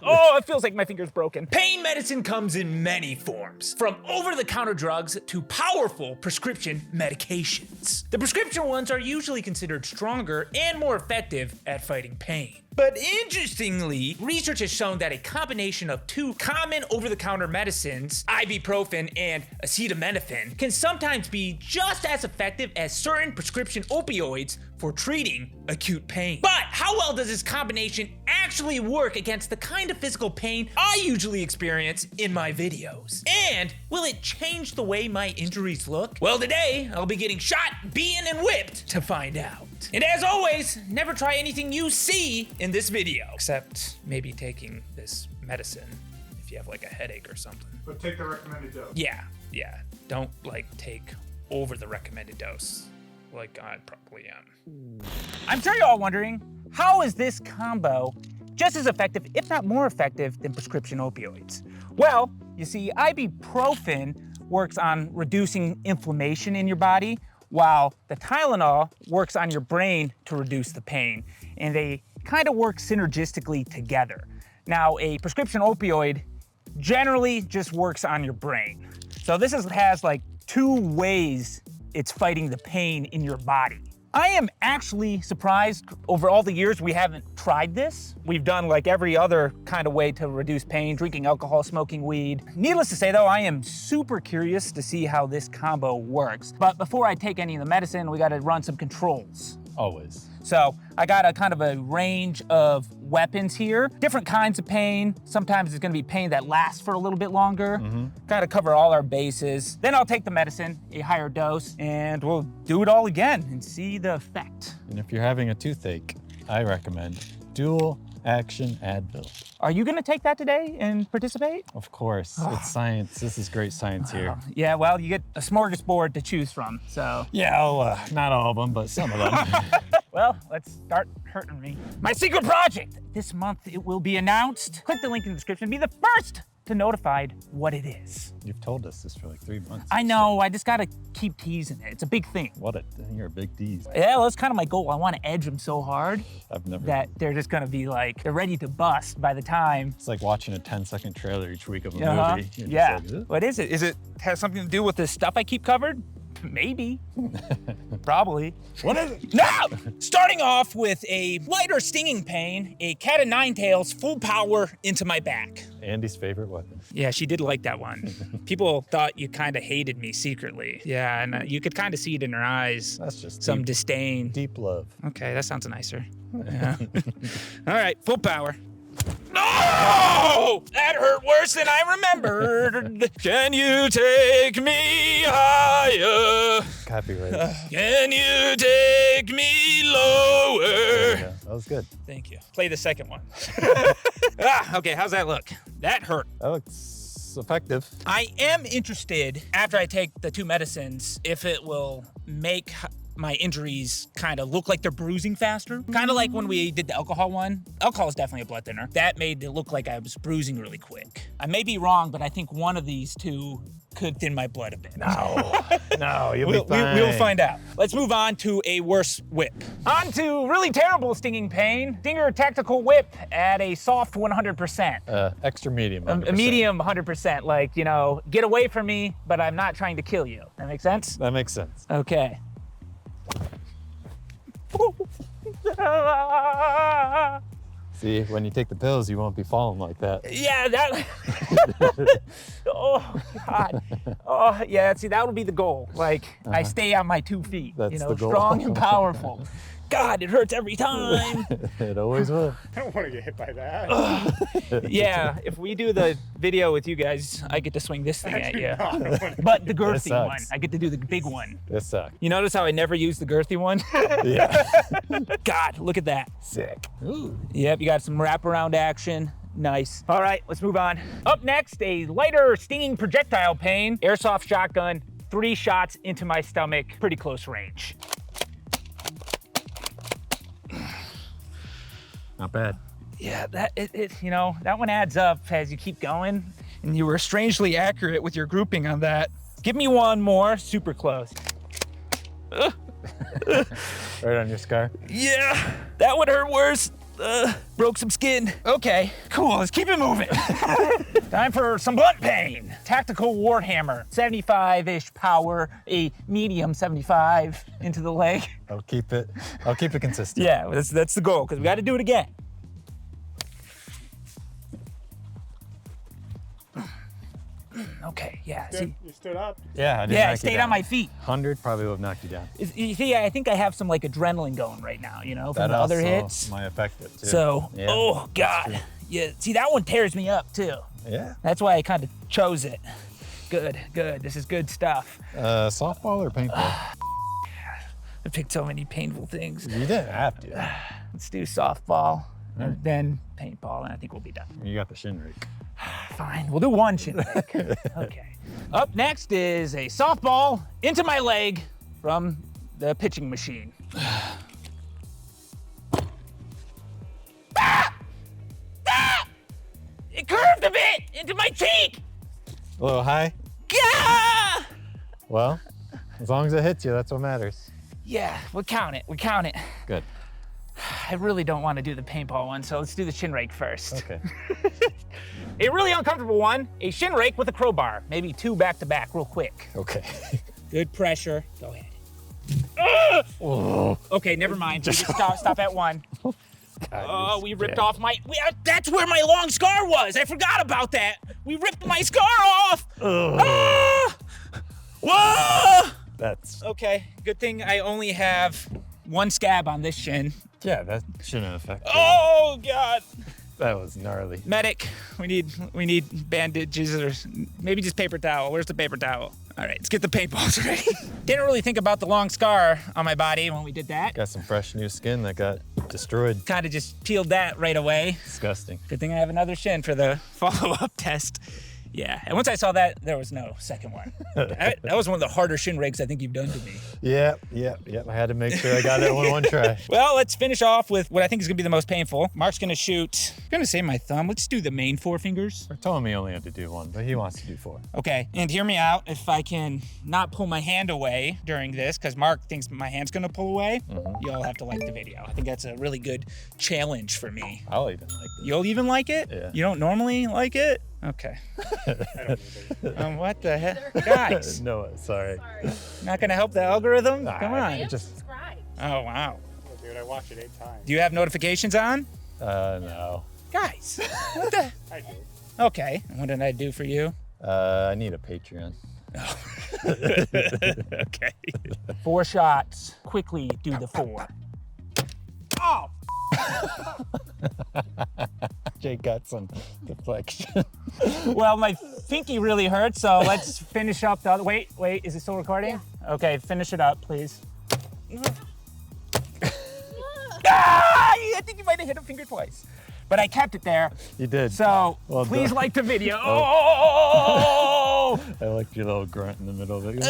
Oh, it feels like my finger's broken. Pain medicine comes in many forms, from over-the-counter drugs to powerful prescription medications. The prescription ones are usually considered stronger and more effective at fighting pain. But interestingly, research has shown that a combination of two common over-the-counter medicines, ibuprofen and acetaminophen, can sometimes be just as effective as certain prescription opioids for treating acute pain. But how well does this combination actually work against the kind of physical pain I usually experience in my videos? And will it change the way my injuries look? Well, today I'll be getting shot, beaten, and whipped to find out. And as always, never try anything you see in this video, except maybe taking this medicine if you have like a headache or something. But take the recommended dose. Yeah. Don't like take over the recommended dose like I probably am. I'm sure you're all wondering, how is this combo just as effective, if not more effective, than prescription opioids? Well, you see, ibuprofen works on reducing inflammation in your body, while the Tylenol works on your brain to reduce the pain. And they kind of work synergistically together. Now, a prescription opioid generally just works on your brain. So this has like two ways it's fighting the pain in your body. I am actually surprised over all the years we haven't tried this. We've done like every other kind of way to reduce pain, drinking alcohol, smoking weed. Needless to say though, I am super curious to see how this combo works. But before I take any of the medicine, we gotta run some controls. Always. So I got a kind of a range of weapons here, different kinds of pain. Sometimes it's gonna be pain that lasts for a little bit longer. Gotta cover all our bases. Then I'll take the medicine, a higher dose, and we'll do it all again and see the effect. And if you're having a toothache, I recommend dual action Advil. Are you gonna take that today and participate? Of course, it's science. This is great science here. Yeah, well, you get a smorgasbord to choose from, so. Yeah, not all of them, but some of them. Well, let's start hurting me. My secret project! This month it will be announced. Click the link in the description, be the first to notified what it is. You've told us this for like 3 months. I know, I just gotta keep teasing it. It's a big thing. You're a big tease. Yeah, well, that's kind of my goal. I wanna edge them so hard I've never. that they're just gonna be like, they're ready to bust by the time. It's like watching a 10-second trailer each week of a Uh-huh. movie. You're just Yeah. like, "Ugh." What is it? Is it has something to do with the stuff I keep covered? Maybe. Probably. What is it? No! Starting off with a lighter stinging pain, a cat of nine tails, full power into my back. Andy's favorite weapon. Yeah, she did like that one. People thought you kind of hated me secretly. Yeah, and you could kind of see it in her eyes. That's just Some disdain. deep love. Okay, that sounds nicer. Yeah. All right, full power. No! That hurt worse than I remembered. Can you take me higher? Copyright. Can you take me lower? Yeah, that was good. Thank you. Play the second one. Okay, how's that look? That hurt. That looks effective. I am interested, after I take the two medicines, if it will make my injuries kind of look like they're bruising faster. Kind of like when we did the alcohol one. Alcohol is definitely a blood thinner. That made it look like I was bruising really quick. I may be wrong, but I think one of these two could thin my blood a bit. No, you'll be fine. We'll find out. Let's move on to a worse whip. On to really terrible stinging pain. Stinger tactical whip at a soft 100%. Extra medium. A 100%. medium 100%. Like, you know, get away from me, but I'm not trying to kill you. That make sense? That makes sense. Okay. See, when you take the pills, you won't be falling like that. Yeah, that. Oh, God. Oh, yeah, see, that would be the goal. Like, I stay on my 2 feet. That's you know, the goal. strong and powerful. God, it hurts every time. It always will. I don't want to get hit by that. Yeah, if we do the video with you guys, I get to swing this thing at you. No. But the girthy That one, sucks. I get to do the big one. This sucks. You notice how I never use the girthy one? Yeah. God, look at that. Sick. Ooh. Yep, you got some wraparound action. Nice. All right, let's move on. Up next, a lighter stinging projectile pain. Airsoft shotgun, 3 shots into my stomach, pretty close range. Not bad. Yeah, you know, that one adds up as you keep going. And you were strangely accurate with your grouping on that. Give me one more, super close. Right on your scar. Yeah, that would hurt worse. Broke some skin. Okay, cool, let's keep it moving. Time for some blunt pain. Tactical Warhammer, 75-ish power, a medium 75 into the leg. I'll keep it consistent. Yeah, that's the goal, because we got to do it again. Okay, yeah, see. You stood up. Yeah, I did. Yeah, I stayed on my feet. 100 probably would have knocked you down. You see, I think I have some like adrenaline going right now, you know, from That the other also hits. might affect it too. So, Yeah, oh that's God. true. Yeah, see, that one tears me up too. Yeah. That's why I kind of chose it. Good, good. This is good stuff. Softball or paintball? I picked so many painful things. You didn't have to. Let's do softball and then paintball, and I think we'll be done. You got the shin rake. Fine, we'll do one shin rake. Okay. Up next is a softball into my leg from the pitching machine. It curved a bit into my cheek. A little high? Yeah! Well, as long as it hits you, that's what matters. Yeah, we count it. We count it. Good. I really don't want to do the paintball one, so let's do the shin rake first. Okay. A really uncomfortable one, a shin rake with a crowbar. Maybe 2 back to back, real quick. Okay. Good pressure. Go ahead. Oh. Okay, never mind. We just stop at 1. Oh, we ripped Yeah. off my. That's where my long scar was. I forgot about that. We ripped my scar off. Ah! Whoa! That's, Okay, good thing I only have 1 scab on this shin. yeah, that shouldn't affect you. Oh God! That was gnarly. Medic, we need bandages or maybe just paper towel. Where's the paper towel? All right, let's get the paintballs ready. Didn't really think about the long scar on my body when we did that. Got some fresh new skin that got destroyed. Kind of just peeled that right away. Disgusting. Good thing I have another shin for the follow-up test. Yeah, and once I saw that, there was no second one. That was one of the harder shin rakes I think you've done to me. Yep. I had to make sure I got that one try. Well, let's finish off with what I think is gonna be the most painful. Mark's gonna shoot, I'm gonna say my thumb. Let's do the main 4 fingers. I told him he only had to do 1, but he wants to do 4. Okay, and hear me out. If I can not pull my hand away during this, because Mark thinks my hand's gonna pull away, you'll have to like the video. I think that's a really good challenge for me. I'll even like this. You'll even like it? Yeah. You don't normally like it? Okay. What the heck? Guys, No, sorry. not gonna help the algorithm? Nah, Come on. it just- subscribe. Oh, wow. Oh, dude, I watched it 8 times. Do you have notifications on? No. Guys, what the? I do. Okay, what did I do for you? I need a Patreon. Okay. 4 shots. Quickly do the 4. Oh! Jake got some deflection. Well, my pinky really hurts, so let's finish up the other. Wait, is it still recording? Yeah. Okay, finish it up, please. I think you might have hit a finger twice. But I kept it there. You did. So Well please done. like the video. Oh! I liked your little grunt in the middle of it.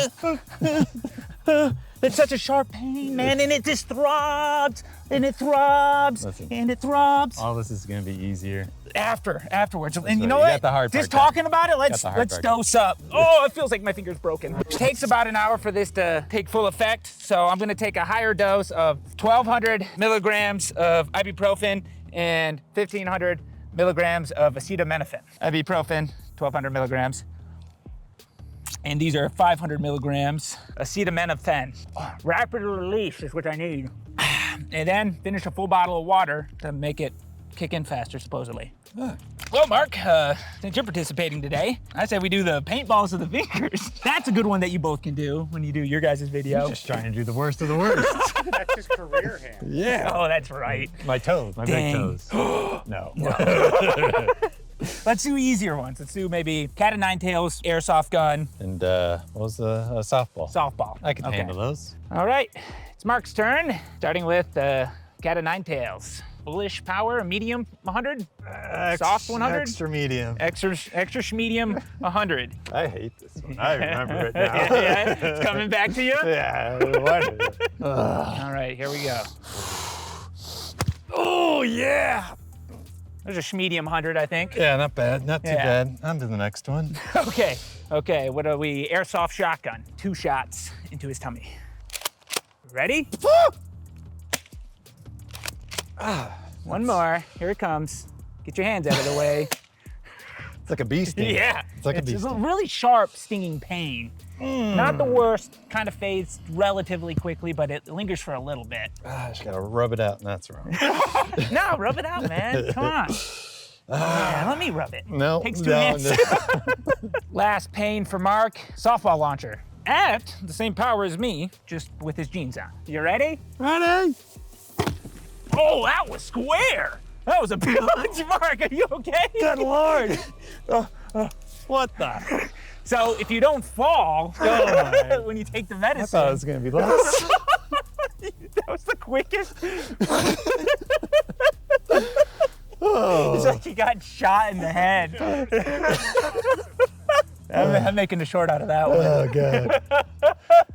It's such a sharp pain, man, and it just throbs, and it throbs, Listen. and it throbs. All this is gonna be easier. Afterwards. And you right. know You what? got the hard Just part talking about it, let's the hard part dose up. Oh, it feels like my finger's broken. It takes about an hour for this to take full effect, so I'm gonna take a higher dose of 1,200 milligrams of ibuprofen and 1,500 milligrams of acetaminophen. Ibuprofen, 1,200 milligrams. And these are 500 milligrams acetaminophen. Rapid release is what I need. And then finish a full bottle of water to make it kick in faster, supposedly. Well, Mark, since you're participating today, I say we do the paintballs of the fingers. That's a good one that you both can do when you do your guys' video. You're just trying to do the worst of the worst. That's his career hand. Yeah. Oh, that's right. My toes, my Dang. big toes. No. Let's do easier ones. Let's do maybe cat of nine tails, airsoft gun, And what was the softball? softball. I can Okay. handle those. All right, it's Mark's turn, starting with cat of nine tails. Bullish power, medium 100, soft 100, Extra medium. extra medium 100. I hate this one. I remember it now. Yeah, it's coming back to you? Yeah. What? All right, here we go. Oh yeah. There's a medium 100, I think. Yeah, not bad. Not too Yeah. bad. On to the next one. Okay, what are we? Airsoft shotgun, 2 shots into his tummy. Ready? One more. Here it comes. Get your hands out of the way. It's like a bee sting. Yeah. It's like a bee It's a sting. really sharp, stinging pain. Not the worst. Kind of fades relatively quickly, but it lingers for a little bit. I just gotta rub it out, and that's wrong. No, rub it out, man. Come on. Yeah, let me rub it. No, Takes 2 no, minutes. no. Last pain for Mark, softball launcher. At the same power as me, just with his jeans on. You ready? Ready? Oh, that was square. That was a big punch, Mark. Are you okay? Good Lord. What the? So if you don't fall my. when you take the I medicine, thought it was gonna be less. that was the quickest. Oh. It's like you got shot in the head. I'm making a short out of that one. Oh, God.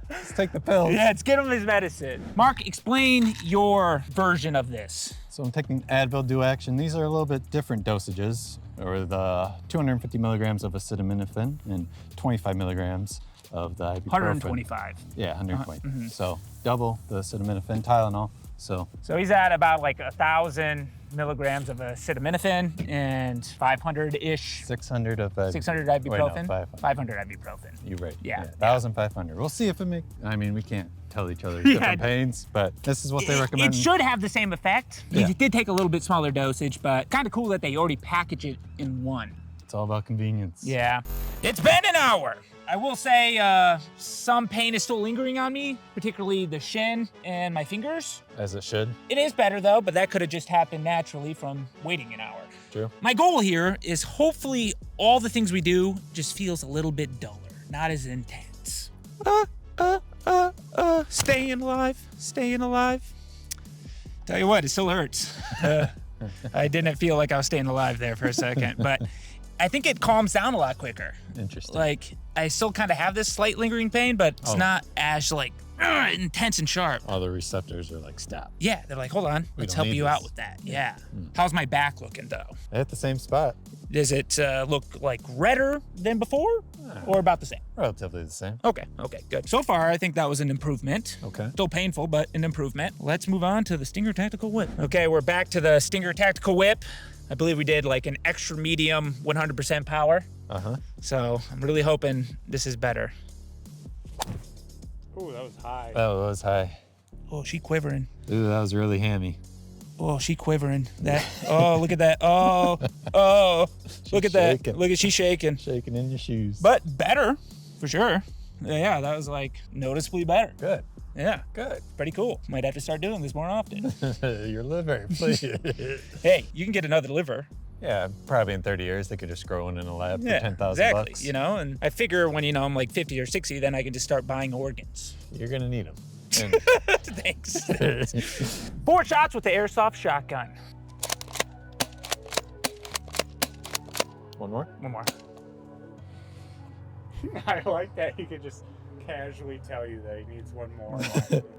Let's take the pills. Yeah, let's get him his medicine. Mark, explain your version of this. So I'm taking Advil Dual Action. These are a little bit different dosages, or the 250 milligrams of acetaminophen and 25 milligrams of the ibuprofen. 125. Yeah, 120. So double the acetaminophen, Tylenol. So So he's at about like 1,000 milligrams of acetaminophen and 500-ish, 600 of 600 Wait, no, ibuprofen, 500. 500 ibuprofen. You're right. Yeah. 1,500. We'll see if it makes. I mean, we can't tell each other Yeah. different pains, but this is what they recommend. It should have the same effect. Yeah. He did take a little bit smaller dosage, but kind of cool that they already package it in one. It's all about convenience. Yeah. It's been an hour. I will say some pain is still lingering on me, particularly the shin and my fingers. As it should. It is better though, but that could have just happened naturally from waiting an hour. True. My goal here is hopefully all the things we do just feels a little bit duller, not as intense. Staying alive. Tell you what, it still hurts. I didn't feel like I was staying alive there for a second, but I think it calms down a lot quicker. Interesting. Like, I still kind of have this slight lingering pain, but it's not as like intense and sharp. All the receptors are like, stop. Yeah, they're like, hold on, let's don't help need you this. out with that. Yeah. How's my back looking though? They hit the same spot. Does it look like redder than before or about the same? Relatively the same. Okay, good. So far, I think that was an improvement. Okay. Still painful, but an improvement. Let's move on to the Stinger Tactical Whip. Okay, we're back to the Stinger Tactical Whip. I believe we did like an extra medium 100% power. Uh-huh. So I'm really hoping this is better. Ooh, that was high. Oh, it was high. Oh, she quivering. Ooh, that was really hammy. Oh, she quivering. That. Oh, look at that. Oh, look at that. shaking. Look at she shaking. Shaking in your shoes. But better, for sure. Yeah, that was like noticeably better. Good. Yeah, Good. pretty cool. Might have to start doing this more often. Your liver, please. Hey, you can get another liver. Yeah, probably in 30 years they could just grow one in a lab for 10,000 exactly. bucks. You know, and I figure when I'm like 50 or 60, then I can just start buying organs. You're gonna need them. Thanks. 4 shots with the airsoft shotgun. One more. One more. I like that he could just casually tell you that he needs one more.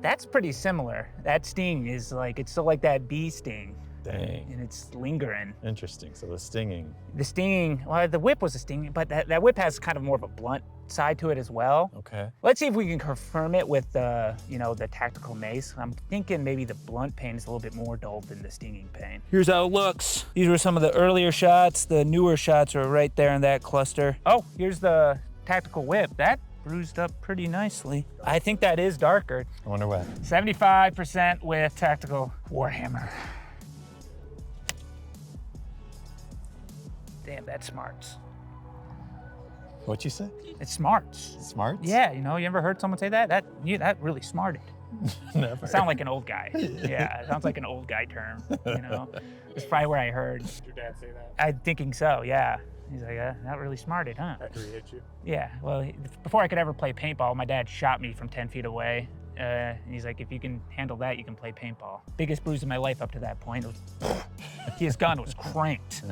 That's pretty similar. That sting is like, it's still like that bee sting, Dang. and it's lingering. Interesting. So the stinging. The stinging, well, the whip was a stinging, but that whip has kind of more of a blunt side to it as well. Okay. Let's see if we can confirm it with the, the tactical mace. I'm thinking maybe the blunt pain is a little bit more dull than the stinging pain. Here's how it looks. These were some of the earlier shots. The newer shots are right there in that cluster. Oh, here's the tactical whip. That bruised up pretty nicely. I think that is darker. I wonder what. 75% with tactical warhammer. Damn, that smarts. What'd you say? It smarts. Smarts? Yeah, you ever heard someone say that? That really smarted. Never. Sound like an old guy. Yeah, it sounds like an old guy term, It's probably where I heard. Did your dad say that I'm thinking so, yeah. He's like, that really smarted, huh? after he hit you? Yeah, well, before I could ever play paintball, my dad shot me from 10 feet away. And he's like, if you can handle that, you can play paintball. Biggest bruise of my life up to that point. His gun was cranked.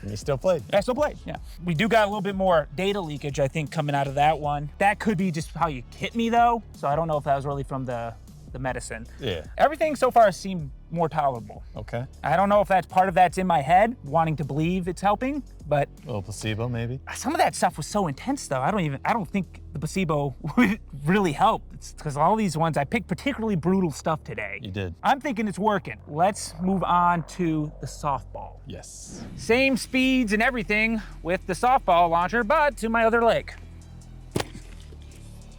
And you still played. I still played, yeah. We do got a little bit more data leakage, I think, coming out of that one. That could be just how you hit me, though. So I don't know if that was really from the medicine. Yeah. Everything so far seemed more tolerable. Okay. I don't know if part of that's in my head, wanting to believe it's helping, but A little placebo, maybe? some of that stuff was so intense though. I don't think the placebo would really help. It's because all these ones, I picked particularly brutal stuff today. You did. I'm thinking it's working. Let's move on to the softball. Yes. Same speeds and everything with the softball launcher, but to my other leg.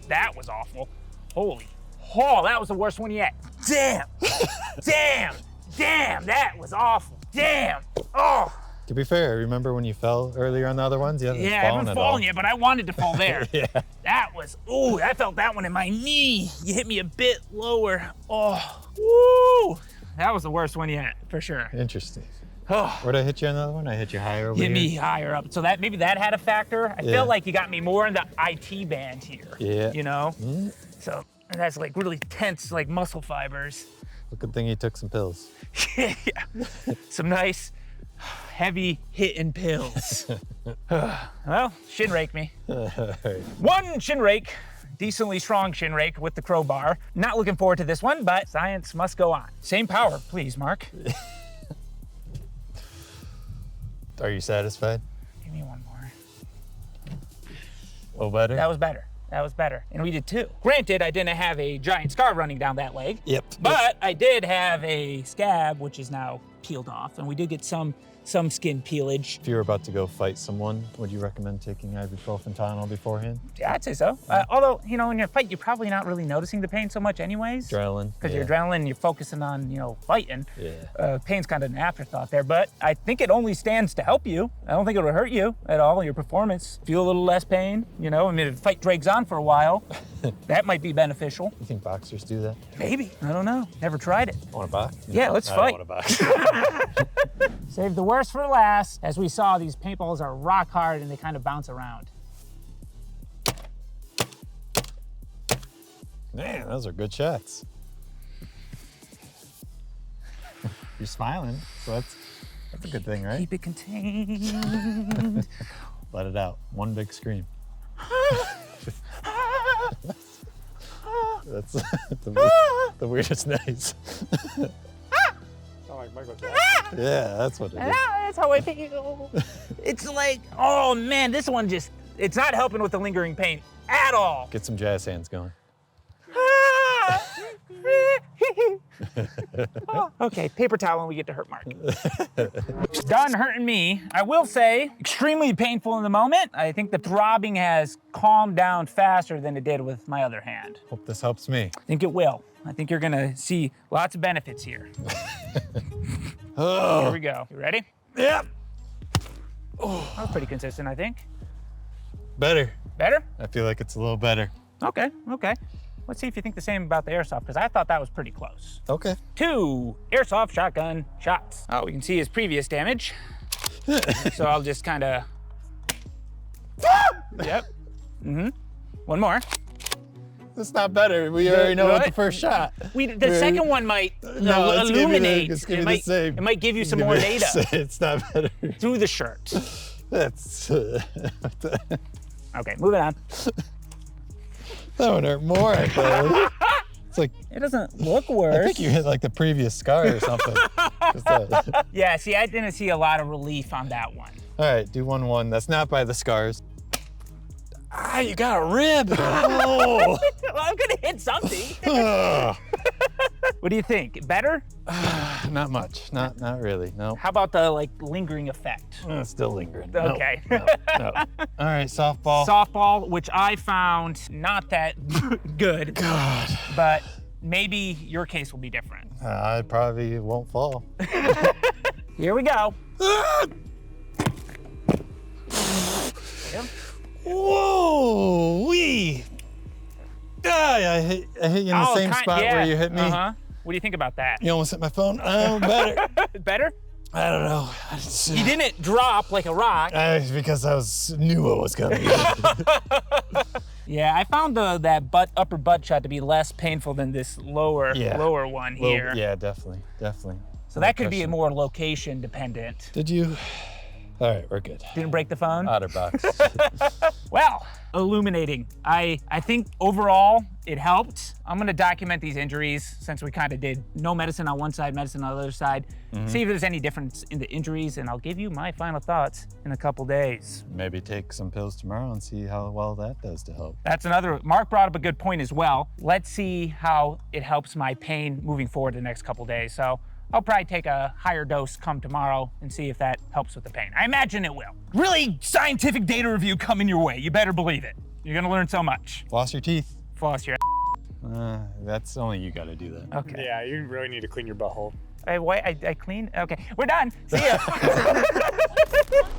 That was awful. Holy, that was the worst one yet. Damn, damn, that was awful. Damn, oh. To be fair, remember when you fell earlier on the other ones? Yeah, I haven't fallen yet, but I wanted to fall there. Yeah. That was, I felt that one in my knee. You hit me a bit lower. Oh, woo. That was the worst one yet, for sure. Interesting. Oh. Where'd I hit you another one? I hit you higher over Hit here? me higher up. So maybe that had a factor. I felt like you got me more in the IT band here. Yeah. You know? So that's like really tense, like muscle fibers. Well, good thing you took some pills. Yeah. Some nice, heavy hitting pills. Well, shin rake me. One shin rake, decently strong shin rake with the crowbar. Not looking forward to this one, but science must go on. Same power, please, Mark. Are you satisfied? Give me one more. Oh, better? That was better. That was better. And we did two. Granted, I didn't have a giant scar running down that leg. Yep. But I did have a scab, which is now peeled off. And we did get some skin peelage. If you were about to go fight someone, would you recommend taking ibuprofen Tylenol beforehand? Yeah, I'd say so. Although, you know, in your fight, you're probably not really noticing the pain so much anyways. Adrenaline. Because your adrenaline, you're focusing on, you know, fighting. Yeah. Pain's kind of an afterthought there, but I think it only stands to help you. I don't think it'll hurt you at all, your performance. Feel a little less pain, you know? I mean, if the fight drags on for a while, that might be beneficial. You think boxers do that? Maybe, I don't know. Never tried it. Want to box? Yeah, let's I fight. don't want to box. Save the worst for last. As we saw, these paintballs are rock hard and they kind of bounce around. Man, those are good shots. You're smiling, so that's a good thing, right? Keep it contained. Let it out. One big scream. That's the weirdest noise. Sound like Michael Jackson. Yeah, that's what it is. That's how I feel. It's like, oh man, this one it's not helping with the lingering pain at all. Get some jazz hands going. Okay, paper towel when we get to hurt Mark. Done hurting me. I will say, extremely painful in the moment. I think the throbbing has calmed down faster than it did with my other hand. Hope this helps me. I think it will. I think you're gonna see lots of benefits here. Here we go. You ready? Yep. That was pretty consistent, I think. Better. Better? I feel like it's a little better. Okay. Let's see if you think the same about the airsoft, because I thought that was pretty close. Okay. 2 airsoft shotgun shots. Oh, we can see his previous damage. So I'll just kind of. Yep. One more. It's not better. We already know what the first shot. The second one might illuminate. It might give you some more data It's not better. through the shirt. That's Okay, moving on. that would hurt more. I feel. It's like It doesn't look worse. I think you hit like the previous scar or something. Yeah, see, I didn't see a lot of relief on that one. All right, do 1-1. That's not by the scars. Ah, you got a rib. Oh. Well, I'm gonna hit something. What do you think? Better? Not much. Not really. No. How about the lingering effect? It's still lingering. Okay. No. All right, softball. Softball, which I found not that good. God. But maybe your case will be different. I probably won't fall. Here we go. Whoa, wee! I hit you in the same spot where you hit me. Uh-huh. What do you think about that? You almost hit my phone. Oh, better. Better? I don't know. You didn't drop like a rock. Because I knew what was coming. Yeah, I found that upper butt shot to be less painful than this lower one here. Yeah, definitely. So that could be more location dependent. Did you All right, we're good. Didn't break the phone? OtterBox. Well, illuminating. I think overall it helped. I'm gonna document these injuries since we kind of did no medicine on one side, medicine on the other side. See if there's any difference in the injuries, and I'll give you my final thoughts in a couple days. Maybe take some pills tomorrow and see how well that does to help. That's another, Mark brought up a good point as well. Let's see how it helps my pain moving forward the next couple days. So I'll probably take a higher dose come tomorrow and see if that helps with the pain. I imagine it will. Really scientific data review coming your way. You better believe it. You're gonna learn so much. Floss your teeth. Floss your That's only you gotta do that. Okay. Yeah, you really need to clean your butthole. I clean? Okay, we're done. See ya.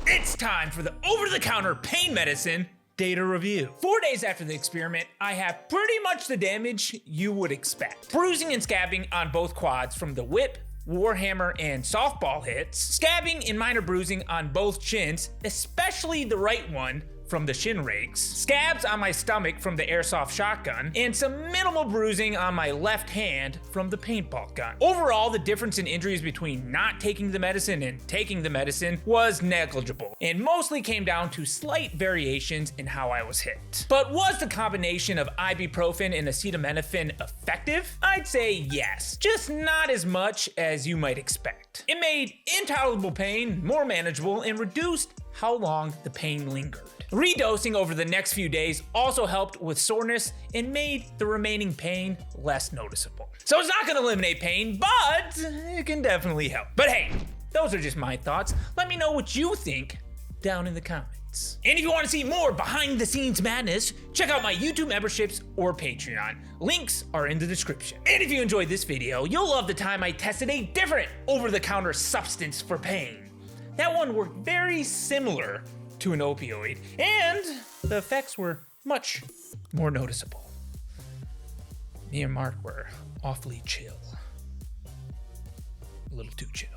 It's time for the over-the-counter pain medicine data review. 4 days after the experiment, I have pretty much the damage you would expect. Bruising and scabbing on both quads from the whip, warhammer, and softball hits. Scabbing and minor bruising on both chins, especially the right one from the shin rakes. Scabs on my stomach from the airsoft shotgun, and some minimal bruising on my left hand from the paintball gun. Overall, the difference in injuries between not taking the medicine and taking the medicine was negligible, and mostly came down to slight variations in how I was hit. But was the combination of ibuprofen and acetaminophen effective? I'd say yes, just not as much as you might expect. It made intolerable pain more manageable and reduced how long the pain lingered. Redosing over the next few days also helped with soreness and made the remaining pain less noticeable. So it's not gonna eliminate pain, but it can definitely help. But hey, those are just my thoughts. Let me know what you think down in the comments. And if you wanna see more behind the scenes madness, check out my YouTube memberships or Patreon. Links are in the description. And if you enjoyed this video, you'll love the time I tested a different over-the-counter substance for pain. That one worked very similar to an opioid, and the effects were much more noticeable. Me and Mark were awfully chill. A little too chill.